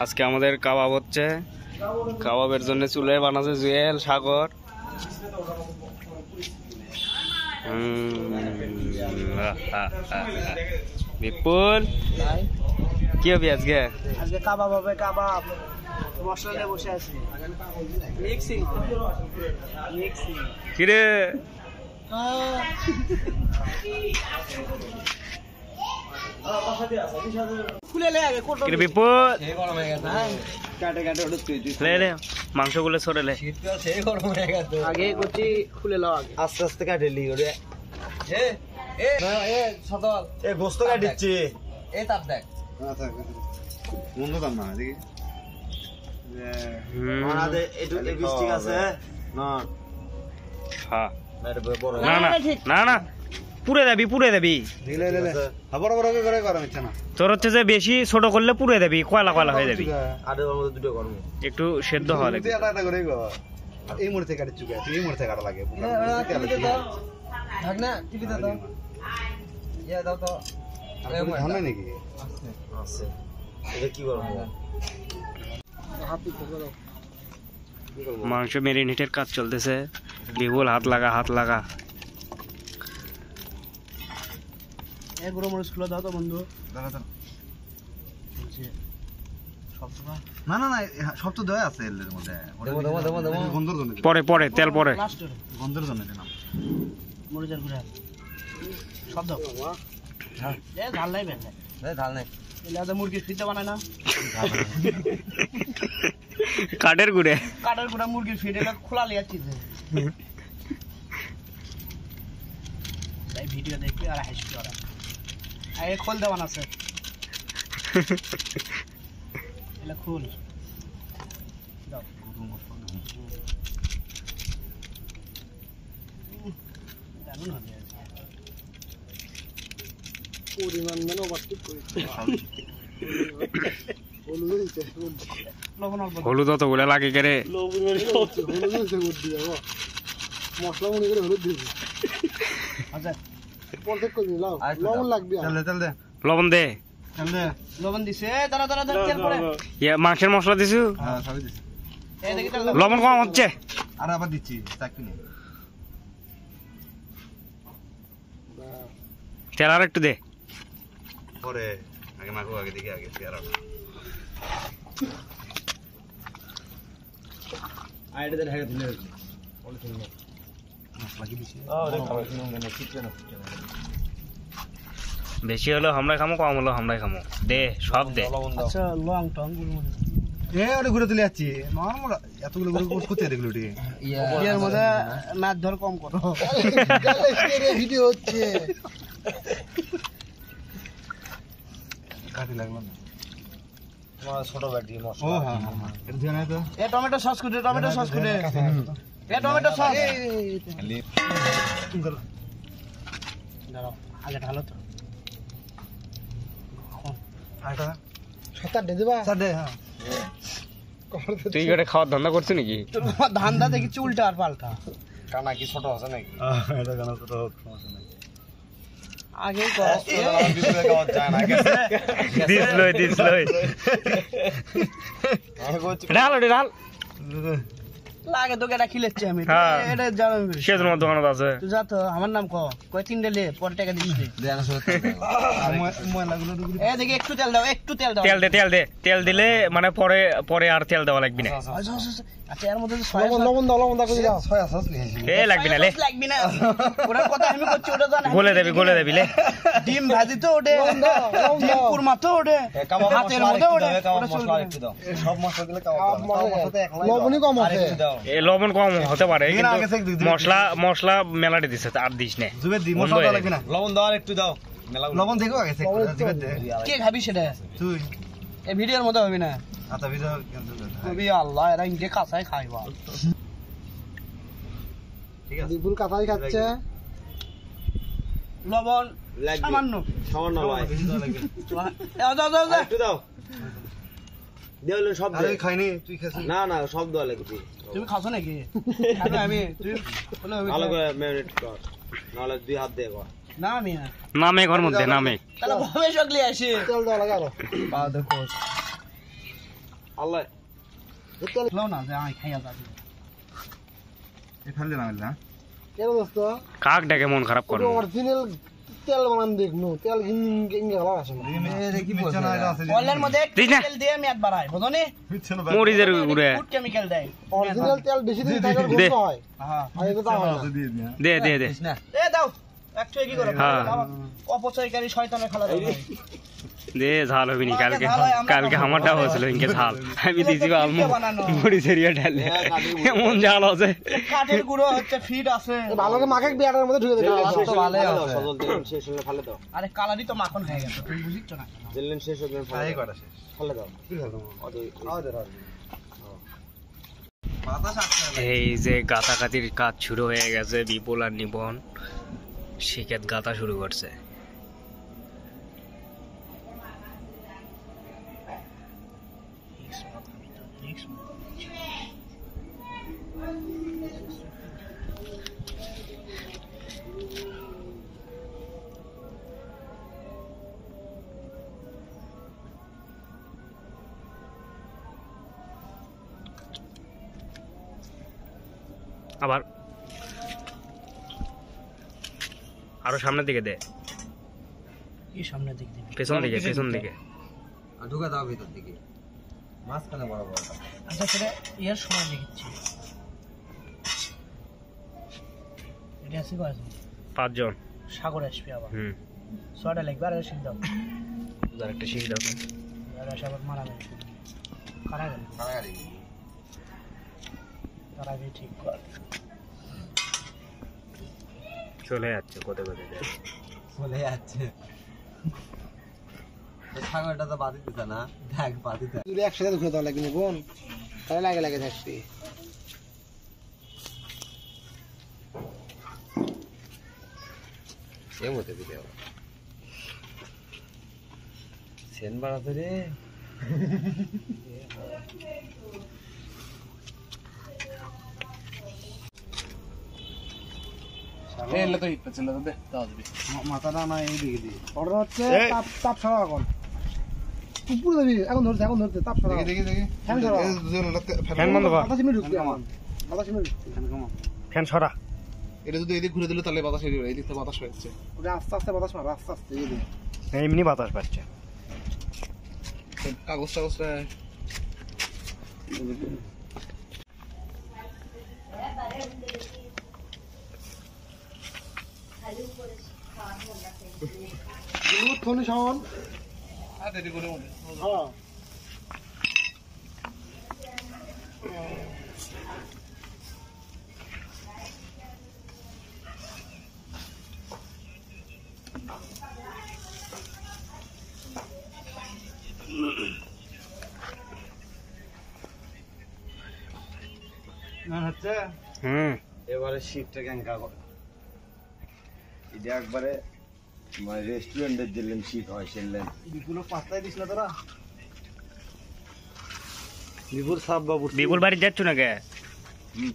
আজকে আমাদের কাবাব হচ্ছে, কাবাবের জন্য চুলে বানাচ্ছে জুয়েল সাগর। বিপুল কি হবে আজকে? আজকে কাবাব হবে, কাবাব মশলা নিয়ে বসে আছি। মিক্সিং মিক্সিং কিরে বিপুল মাংসগুলো সরে লে, আগে করছি খুলে লাও, আগে আস্তে আস্তে কাটেলি ওরে। এ গোস্ত কাটিচ্ছি। এই তাপ দেখ বন্ধ দাম না দেখি ঠিক আছে না না না পুড়ে দেবি, পুড়ে দেবি। তোর হচ্ছে যে বেশি ছোট করলে পুড়ে দেবি, কয়লা কয়লা হয়ে যাবি। একটু সেদ্ধ হওয়া লাগবে। এই মুহূর্তে কাটিচ্ছি, এই মুহূর্তে কাটা লাগে নাকি? কি করবো? মাংস মেরিনেটের কাজ চলতেছে। বিপুল হাত লাগা, হাত লাগা। গুঁড়ো মরিচ খুলে দাও তো বন্ধু। না না না, সব তো দেওয়া আছে এর মধ্যে। পরে পরে তেল পরে গন্ধের জন্য মরিচের গুঁড়া সব দাও। ঝাল নাই বেঁধে, ঝাল নেই। মুরগির ফিতে বানায় না, কাঠের গুঁড়ে, কাঠের গুঁড়া মুরগির ফিট, এটা খোলা লিয়াচ্ছি। ভিডিও দেখি আর হাসি করা, আগে খোল দেওয়ান আছে, এটা খোল দাও। দারুণ হবে, পরিমাণ মেনে ওভারটেক করেছে। হলুদ অত বলে লাগে কে রে? মশলা মনে করে হলুদ দিবি। আচ্ছা লবণ লাগবে, লবণ দে, লবণ দিছে। দাঁড়া দাঁড়া দাঁড়া, তেল পরে মাংসের মশলা দিছু, লবণ কম হচ্ছে। আর আবার দিচ্ছি তেল আর একটু দে। পরে আগে মাখো, আগে দেখি আগে বেশি হলো আমরাই খামো, কম হলো আমরাই খামো। দে সব দে। আচ্ছা লং টং ঘুরে তুলে যাচ্ছি। এতগুলো কোথায় দেখলো এর মধ্যে মাছ ধর কম করো, ভিডিও হচ্ছে। কাটি লাগলো না ছোট বাটি টমেটো সস কুটে, টমেটো সস কুটে, টমেটো সস আগে ঢালো তো। তুই করে খাওয়ার ধান্দা করছিস নাকি? ধান্দা দেখি চুলটা আর পাল্টা। কানা কি ছোট আছে নাকি? আগে ঢাল ঢাল লাগে তোকে এটা খিলেচ্ছি আমি, এটা শেষ তোমার দোকানত আছে। তুই যা তো, আমার নাম কয় 3 লে, পরে টাকা দিবি। দেখি একটু তেল দাও, একটু তেল দাও। তেল দে, তেল দে, তেল দিলে মানে পরে পরে আর তেল দেওয়া লাগবে না। আচ্ছা এর মধ্যে লবণ দাও, লবণ দাও, সয়া সস এ লাগবে না লে, লাগবে না। ওটার কথা আমি করছি, ওটা জানা গলে দেবি, গলে দেবি লে। ডিম ভাজি তো ওঠে, ডিম কুরমা তো ওঠে, হাতের মধ্যে ওঠে। সব মশলা দিলে লবণই কম আছে। লবণ কম হতে পারে, মশলা মশলা মেলাটি দিছে, আর দিস না। লবণ দাও, আর একটু দাও। লবণ দেখো আগে, কে খাবি সেটা? তুই এই ভিডিওর মধ্যে হবি না। আচ্ছা ভিডিও আল্লাহ, এরা ইন্ডিয়া কাঁচাই খাইবা। ঠিক আছে, বিপুল কাঁচাই খাচ্ছে। লবণ সামান্য, সামান্য একটু দাও। সব খাইনি, তুই খাচ্ছিস? না না, সব দেওয়া লাগবে। তুমি খাচ্ছ নাকি? আমি তুই ভালো করে ম্যারিনেট কর, নাহলে 2 হাত দিয়ে কর। না আমি নামে ঘর মধ্যে নামে, তাহলে ভাবে সকলে আসে। তেল দেওয়া লাগে আরো। দেখো আল্লাহ না যে আমি খাইয়া যাবি এখানে না না কেন দোস্ত কাক ডাকে মন খারাপ করে অরিজিনাল তেল বানান দেখনু তেল ইঙ্গে ভালো আসে না কি বলছ না এটা আছে অনলাইন মধ্যে কেমিক্যাল দিয়ে মেয়াদ বাড়ায় বুঝনি মরিচের গুড়ে ফুড কেমিক্যাল দেয় অরিজিনাল তেল বেশি দিন থাকার দে। গন্ধ হয় হ্যাঁ আর এটা তো হয় না দে দে দে এ দাও একটু কি করে হ্যাঁ। অপচয়কারী শয়তানের খেলা দাও দে ঝাল হবি নি কালকে ঝাল হয়, আমরা কালকে খাবো। আমারটা হয়েছিল ইনকে ঝাল আমি দিছি আলমু বানানো। মরিচের ইয়া ঢালে এমন ঝাল আছে কাঠের গুঁড়ো হচ্ছে ফিট আছে ভালো করে মাখে বিয়াটার মধ্যে ঢুকে দেবে তো ভালোই আছে সজল দিন শেষ হলে ফেলে দাও আরে কালারই তো মাখন হয়ে গেছে তুমি বুঝিচ্ছ না দিলেন শেষ হলে ফেলে করা শেষ ফেলে দাও কি ফেলে বাতাস আসছে এই যে গাতাগাতির কাজ শুরু হয়ে গেছে বিপুল আর নিবন শিকেত গাতা শুরু করছে আবার আরো সামনের দিকে দে কি সামনে দিক দিবি পেছন দিকে পেছন দিকে ঢুকে দাও ভিতর দিকে মাঝখানে বড় বড় আচ্ছা সেটা ইয়ার সময় লিখছি এটা আসি বাজে 5 জন সাগর আসবে আবার হুম ছয়টা লিখবে আর শিখ দাও আর একটা শিখ দাও আর আবার মারাবে কারা গেল কারাগারি তার আগে ঠিক কর চলে যাচ্ছে কোথায় কোথায় যায়। চলে যাচ্ছে তো ছাগলটা তো বাদি দিতে না দেখ বাদি দেখ দুটো একসাথে ঢুকে দেওয়া লাগে বোন তাহলে লাগে লাগে থাকবে এ মতে দিতে হবে সেন বাড়াতে রে মাথাটা না এই দিকে দিয়ে অর্ডার হচ্ছে তাপ তাপ ছাড়া এখন উপরে দেবি এখন ধরছে তাপ ছাড়া দেখি ফ্যান ছাড়া ফ্যান বন্ধ কর 25 মিনিট ঢুকবে আমার 25 মিনিট ফ্যান সরা এটা যদি এদিক ঘুরে দিলে তাহলে বাতাস এদিকে এদিক থেকে বাতাস হচ্ছে ওটা আস্তে আস্তে বাতাস মার আস্তে আস্তে এই দিকে এমনি বাতাস পাচ্ছে কাগজ টাগজটা দুধ কোন শাওন আর দেরি করে হ্যাঁ না হচ্ছে হুম এবারে শীতটা ক্যাঙ্কা করে এটা একবারে মানে রেস্টুরেন্টের দিলেন শীত হয় সেনলেন বিপুল পাঁচটায় দিস না তোরা বিপুর সাপ বাবু বিপুল বাড়ি যাচ্ছ না কে হুম